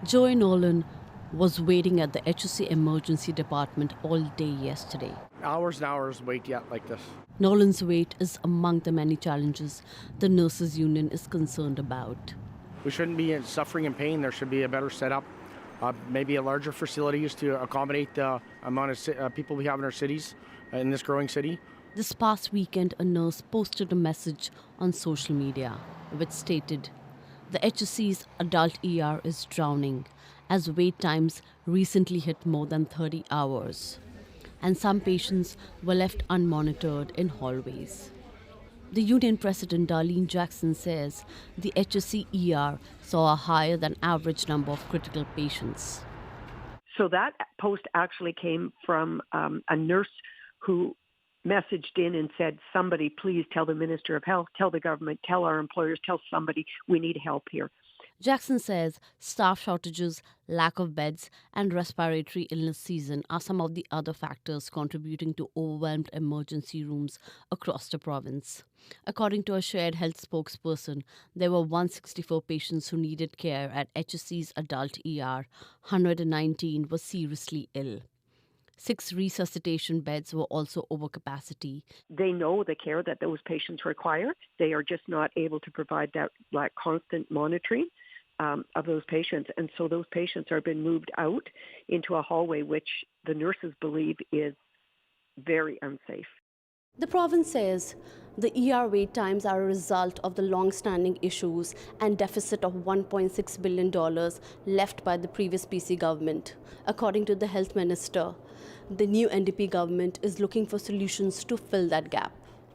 Joy Nolan was waiting at the HSC emergency department all day yesterday. Hours and hours wait yet like this. Nolan's wait is among the many challenges the nurses union is concerned about. We shouldn't be suffering in pain. There should be a better setup, maybe a larger facilities to accommodate the amount of people we have in our cities, in this growing city. This past weekend, a nurse posted a message on social media which stated, "The HSC's adult ER is drowning as wait times recently hit more than 30 hours, and some patients were left unmonitored in hallways." The union president, Darlene Jackson, says the HSC ER saw a higher than average number of critical patients. So that post actually came from a nurse who messaged in and said, somebody please tell the Minister of Health, tell the government, tell our employers, tell somebody, we need help here. Jackson says staff shortages, lack of beds, and respiratory illness season are some of the other factors contributing to overwhelmed emergency rooms across the province. According to a shared health spokesperson, there were 164 patients who needed care at HSC's adult ER. 119 were seriously ill. 6 resuscitation beds were also over capacity. They know the care that those patients require. They are just not able to provide that constant monitoring of those patients. And so those patients are being moved out into a hallway, which the nurses believe is very unsafe. The province says the ER wait times are a result of the long-standing issues and deficit of $1.6 billion left by the previous PC government. According to the health minister, the new NDP government is looking for solutions to fill that gap.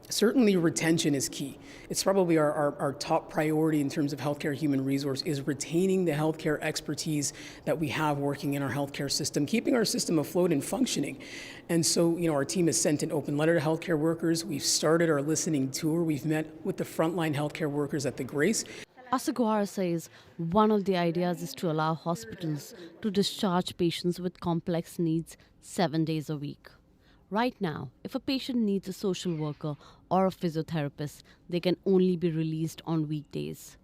Certainly retention is key. It's probably our top priority in terms of healthcare human resource is retaining the healthcare expertise that we have working in our healthcare system, keeping our system afloat and functioning. And so, our team has sent an open letter to healthcare workers. We've started our listening tour. We've met with the frontline healthcare workers at the Grace. Asagwara says one of the ideas is to allow hospitals to discharge patients with complex needs 7 days a week. Right now, if a patient needs a social worker or a physiotherapist, they can only be released on weekdays.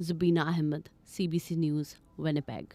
Zubina Ahmed, CBC News, Winnipeg.